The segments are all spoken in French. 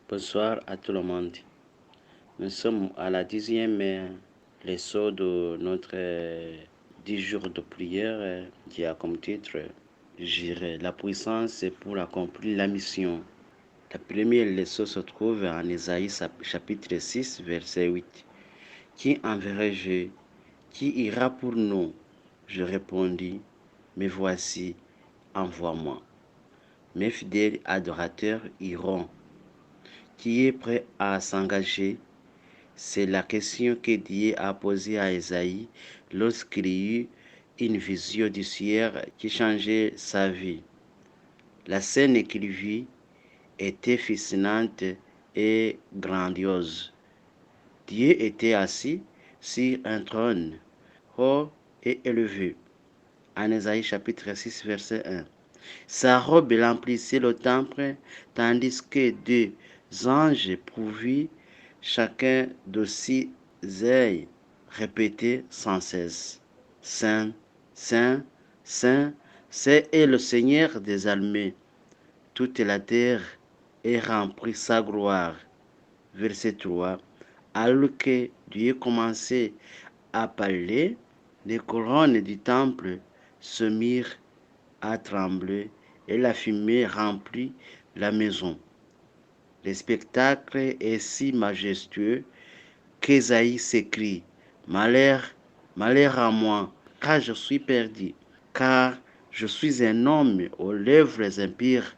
Bonsoir à tout le monde. Nous sommes à la 10e leçon de notre 10 jours de prière qui a comme titre J'irai. La puissance pour accomplir la mission. La première leçon se trouve en Ésaïe chapitre 6, verset 8. Qui enverrai-je? Qui ira pour nous? Je répondis, me voici, envoie-moi. Mes fidèles adorateurs iront. Qui est prêt à s'engager? C'est la question que Dieu a posée à Esaïe lorsqu'il eut une vision du ciel qui changeait sa vie. La scène qu'il vit était fascinante et grandiose. Dieu était assis sur un trône haut et élevé. En Esaïe chapitre 6, verset 1. Sa robe remplissait le temple, tandis que deux anges pourvus, chacun de six ailes, répétaient sans cesse, Saint, Saint, Saint, c'est le Seigneur des armées. Toute la terre est remplie de sa gloire. Verset 3. Alors que Dieu commençait à parler, les couronnes du temple se mirent à trembler et la fumée remplit la maison. Le spectacle est si majestueux qu'Ésaïe s'écrie, Malheur, malheur à moi, car je suis perdu, car je suis un homme aux lèvres impures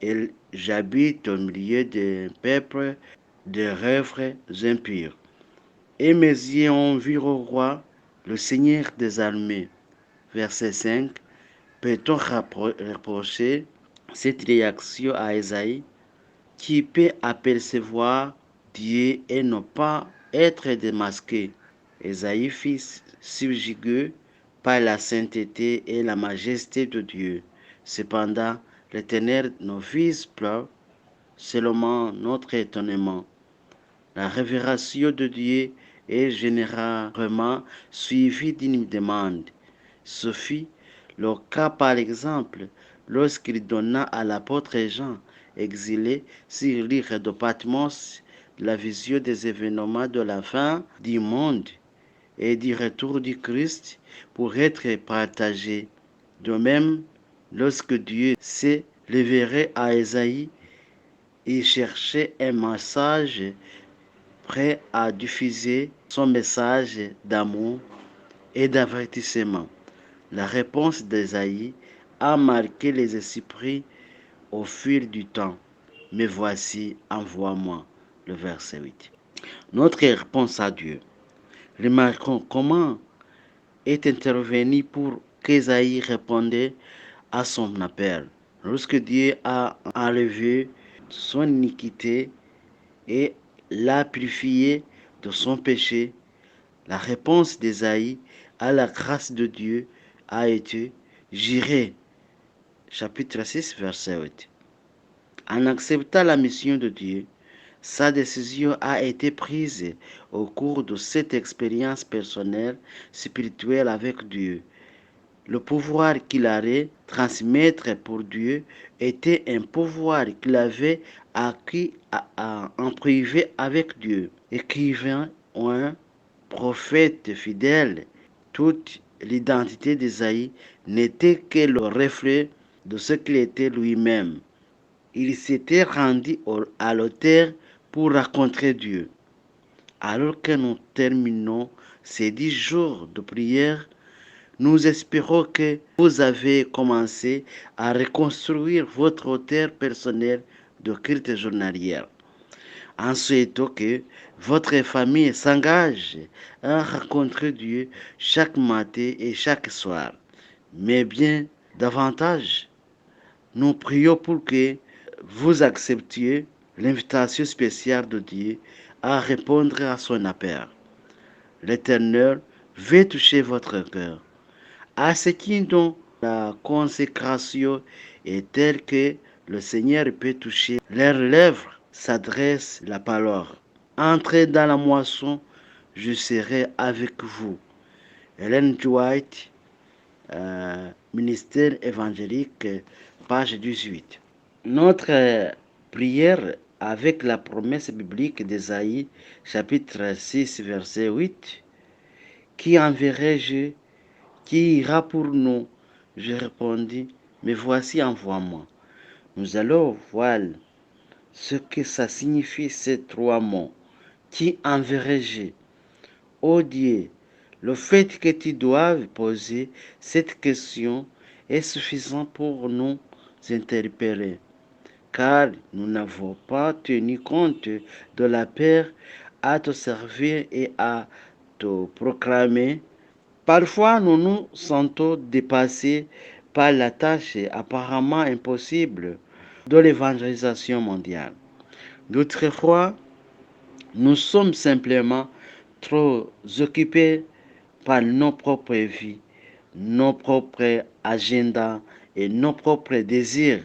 et j'habite au milieu d'un peuple de lèvres impures. Et mes yeux ont vu au roi, le Seigneur des armées. Verset 5. Peut-on reprocher cette réaction à Esaïe qui peut apercevoir Dieu et ne pas être démasqué? Esaïe fut subjugué par la sainteté et la majesté de Dieu. Cependant, l'Éternel ne vise pas seulement notre étonnement. La révélation de Dieu est généralement suivie d'une demande. Ce fut le cas par exemple lorsqu'il donna à l'apôtre Jean, exilé sur l'île de Patmos, la vision des événements de la fin du monde et du retour du Christ pour être partagé. De même, lorsque Dieu s'est révélé à Ésaïe, il cherchait un message prêt à diffuser son message d'amour et d'avertissement. La réponse d'Ésaïe a marqué les esprits au fil du temps. Me voici, envoie-moi. Le verset 8. Notre réponse à Dieu. Remarquons comment est intervenu pour qu'Ésaïe réponde à son appel. Lorsque Dieu a enlevé son iniquité et l'a purifié de son péché, la réponse d'Ésaïe à la grâce de Dieu a été J'irai. Chapitre 6, verset 8. En acceptant la mission de Dieu, sa décision a été prise au cours de cette expérience personnelle spirituelle avec Dieu. Le pouvoir qu'il allait transmettre pour Dieu était un pouvoir qu'il avait acquis en privé avec Dieu. Écrivain ou un prophète fidèle, toute l'identité d'Ésaïe n'était que le reflet de ce qu'il était lui-même. Il s'était rendu à l'autel pour rencontrer Dieu. Alors que nous terminons ces 10 jours de prière, nous espérons que vous avez commencé à reconstruire votre autel personnel de culte journalière, en souhaitant que votre famille s'engage à rencontrer Dieu chaque matin et chaque soir. Mais bien davantage, nous prions pour que vous acceptiez l'invitation spéciale de Dieu à répondre à son appel. L'Éternel veut toucher votre cœur. À ce qui dont la consécration est telle que le Seigneur peut toucher leurs lèvres, s'adresse la parole. Entrez dans la moisson, je serai avec vous. Ellen White, ministère évangélique, page 18. Notre prière avec la promesse biblique d'Ésaïe, chapitre 6, verset 8. Qui enverrai-je? Qui ira pour nous? Je répondis, mais voici, envoie-moi. Nous allons voir ce que ça signifie ces trois mots. Qui enverrai-je? Oh Dieu, le fait que tu doives poser cette question est suffisant pour nous interpeller, car nous n'avons pas tenu compte de la peur à te servir et à te proclamer. Parfois, nous nous sentons dépassés par la tâche apparemment impossible de l'évangélisation mondiale. D'autres fois, nous sommes simplement trop occupés par nos propres vies, nos propres agendas et nos propres désirs.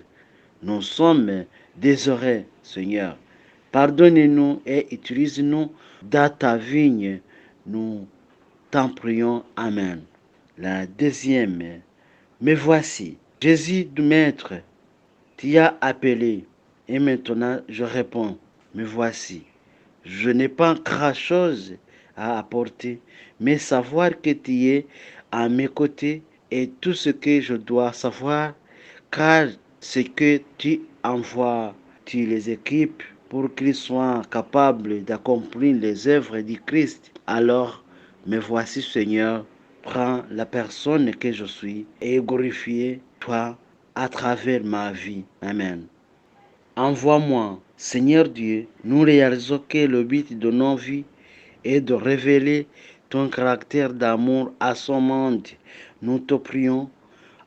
Nous sommes désolés, Seigneur. Pardonnez-nous et utilise-nous dans ta vigne. Nous t'en prions. Amen. La deuxième, me voici. Jésus du Maître, tu as appelé. Et maintenant, je réponds, me voici. Je n'ai pas grand-chose à apporter, mais savoir que tu es à mes côtés est tout ce que je dois savoir, car ce que tu envoies, tu les équipes pour qu'ils soient capables d'accomplir les œuvres du Christ. Alors, me voici, Seigneur, prends la personne que je suis et glorifie toi à travers ma vie. Amen. Envoie-moi, Seigneur Dieu, nous réalisons que le but de nos vies est de révéler ton caractère d'amour à son monde. Nous te prions,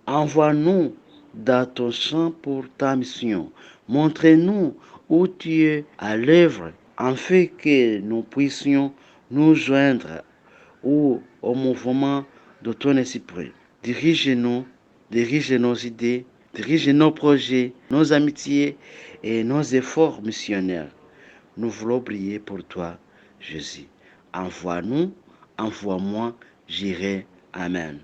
envoie-nous dans ton champ pour ta mission. Montre-nous où tu es à l'œuvre, afin que nous puissions nous joindre au mouvement de ton esprit. Dirige-nous, dirige nos idées, dirige nos projets, nos amitiés et nos efforts missionnaires. Nous voulons prier pour toi, Jésus. Envoie-nous, envoie-moi, j'irai. Amen.